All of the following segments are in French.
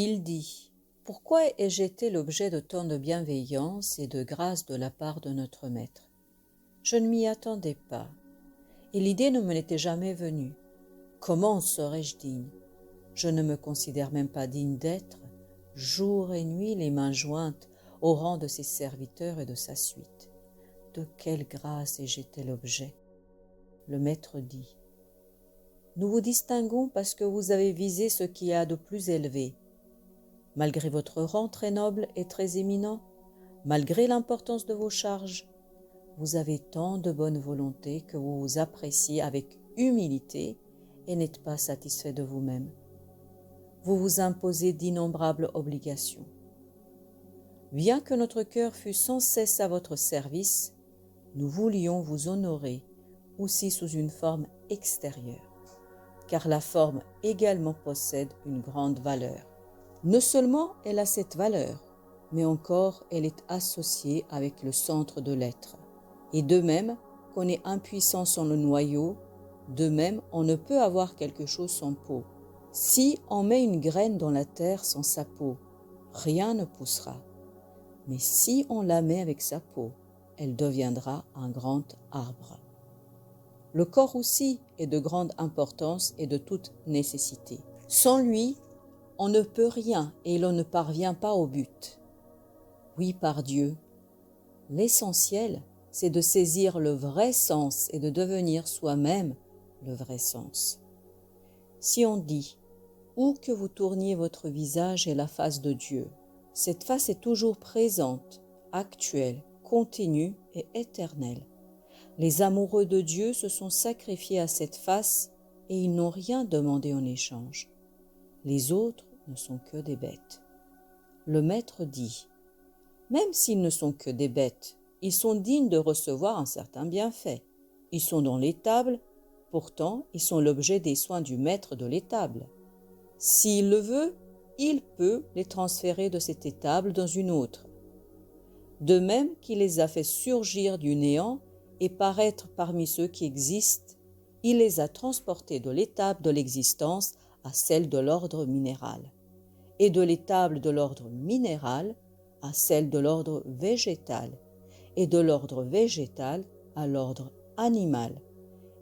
Il dit: Pourquoi ai-je été l'objet de tant de bienveillance et de grâce de la part de notre Maître? Je ne m'y attendais pas, et l'idée ne me l'était jamais venue. Comment serais-je digne? Je ne me considère même pas digne d'être, jour et nuit les mains jointes, au rang de ses serviteurs et de sa suite. De quelle grâce ai-je été l'objet? Le Maître dit: Nous vous distinguons parce que vous avez visé ce qu'il y a de plus élevé. Malgré votre rang très noble et très éminent, malgré l'importance de vos charges, vous avez tant de bonne volonté que vous vous appréciez avec humilité et n'êtes pas satisfait de vous-même. Vous vous imposez d'innombrables obligations. Bien que notre cœur fût sans cesse à votre service, nous voulions vous honorer aussi sous une forme extérieure, car la forme également possède une grande valeur. Non seulement elle a cette valeur, mais encore elle est associée avec le centre de l'être. Et de même qu'on est impuissant sans le noyau, de même on ne peut avoir quelque chose sans peau. Si on met une graine dans la terre sans sa peau, rien ne poussera. Mais si on la met avec sa peau, elle deviendra un grand arbre. Le corps aussi est de grande importance et de toute nécessité. Sans lui, on ne peut rien et l'on ne parvient pas au but. Oui, par Dieu, l'essentiel, c'est de saisir le vrai sens et de devenir soi-même le vrai sens. Si on dit « Où que vous tourniez votre visage est la face de Dieu », cette face est toujours présente, actuelle, continue et éternelle. Les amoureux de Dieu se sont sacrifiés à cette face et ils n'ont rien demandé en échange. Les autres ne sont que des bêtes. Le Maître dit: Même s'ils ne sont que des bêtes, ils sont dignes de recevoir un certain bienfait. Ils sont dans l'étable, pourtant ils sont l'objet des soins du Maître de l'étable. S'il le veut, il peut les transférer de cette étable dans une autre. De même qu'il les a fait surgir du néant et paraître parmi ceux qui existent, il les a transportés de l'étable de l'existence à celle de l'ordre minéral, et de l'étable de l'ordre minéral à celle de l'ordre végétal, et de l'ordre végétal à l'ordre animal,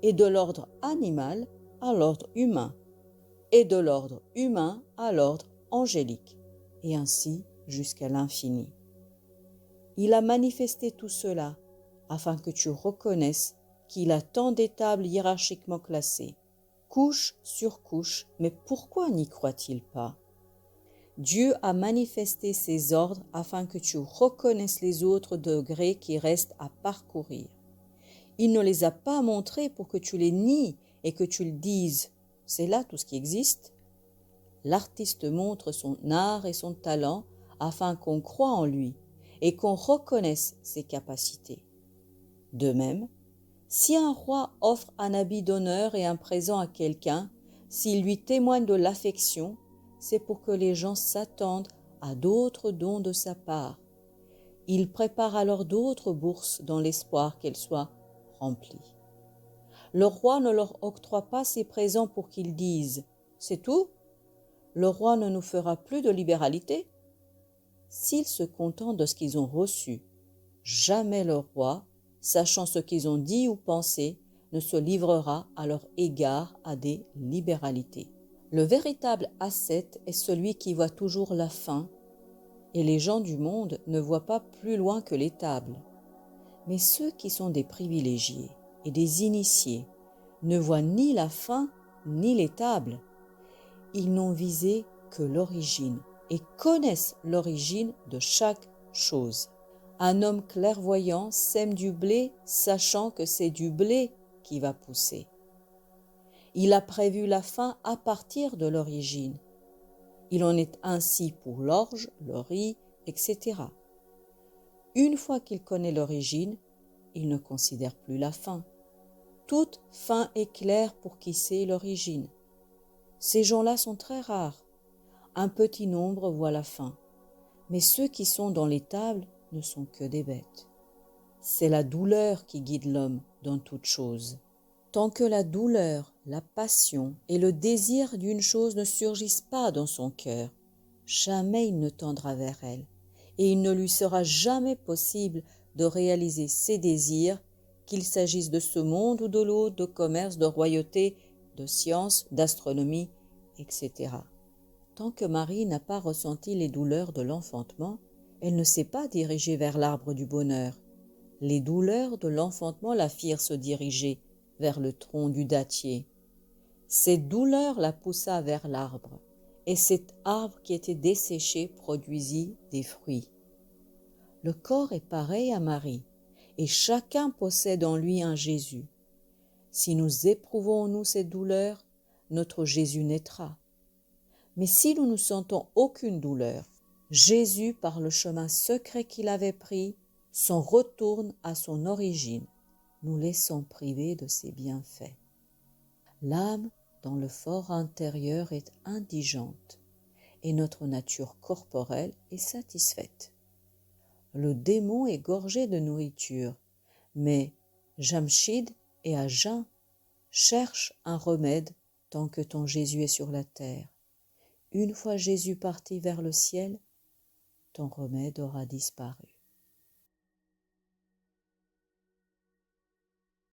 et de l'ordre animal à l'ordre humain, et de l'ordre humain à l'ordre angélique, et ainsi jusqu'à l'infini. Il a manifesté tout cela afin que tu reconnaisses qu'il a tant d'étables hiérarchiquement classées, couche sur couche, mais pourquoi n'y croit-il pas? Dieu a manifesté ses ordres afin que tu reconnaisses les autres degrés qui restent à parcourir. Il ne les a pas montrés pour que tu les nies et que tu le dises. C'est là tout ce qui existe. L'artiste montre son art et son talent afin qu'on croie en lui et qu'on reconnaisse ses capacités. De même, si un roi offre un habit d'honneur et un présent à quelqu'un, s'il lui témoigne de l'affection, c'est pour que les gens s'attendent à d'autres dons de sa part. Il prépare alors d'autres bourses dans l'espoir qu'elles soient remplies. Le roi ne leur octroie pas ses présents pour qu'ils disent « C'est tout ?» Le roi ne nous fera plus de libéralité. S'ils se contentent de ce qu'ils ont reçu, jamais le roi, sachant ce qu'ils ont dit ou pensé, ne se livrera à leur égard à des libéralités. Le véritable ascète est celui qui voit toujours la fin, et les gens du monde ne voient pas plus loin que l'étable. Mais ceux qui sont des privilégiés et des initiés ne voient ni la fin ni l'étable. Ils n'ont visé que l'origine et connaissent l'origine de chaque chose. Un homme clairvoyant sème du blé, sachant que c'est du blé qui va pousser. Il a prévu la fin à partir de l'origine. Il en est ainsi pour l'orge, le riz, etc. Une fois qu'il connaît l'origine, il ne considère plus la fin. Toute fin est claire pour qui sait l'origine. Ces gens-là sont très rares. Un petit nombre voit la fin. Mais ceux qui sont dans l'étable ne sont que des bêtes. C'est la douleur qui guide l'homme dans toute chose. Tant que la douleur, la passion et le désir d'une chose ne surgissent pas dans son cœur, jamais il ne tendra vers elle, et il ne lui sera jamais possible de réaliser ses désirs, qu'il s'agisse de ce monde ou de l'autre, de commerce, de royauté, de science, d'astronomie, etc. Tant que Marie n'a pas ressenti les douleurs de l'enfantement, elle ne s'est pas dirigée vers l'arbre du bonheur. Les douleurs de l'enfantement la firent se diriger vers le tronc du dattier. Cette douleur la poussa vers l'arbre, et cet arbre qui était desséché produisit des fruits. Le corps est pareil à Marie, et chacun possède en lui un Jésus. Si nous éprouvons nous ces douleurs, notre Jésus naîtra. Mais si nous ne sentons aucune douleur, Jésus, par le chemin secret qu'il avait pris, s'en retourne à son origine, nous laissant privés de ses bienfaits. L'âme, dans le fort intérieur, est indigente, et notre nature corporelle est satisfaite. Le démon est gorgé de nourriture, mais Jamshid et à jeun cherche un remède tant que ton Jésus est sur la terre. Une fois Jésus parti vers le ciel, ton remède aura disparu.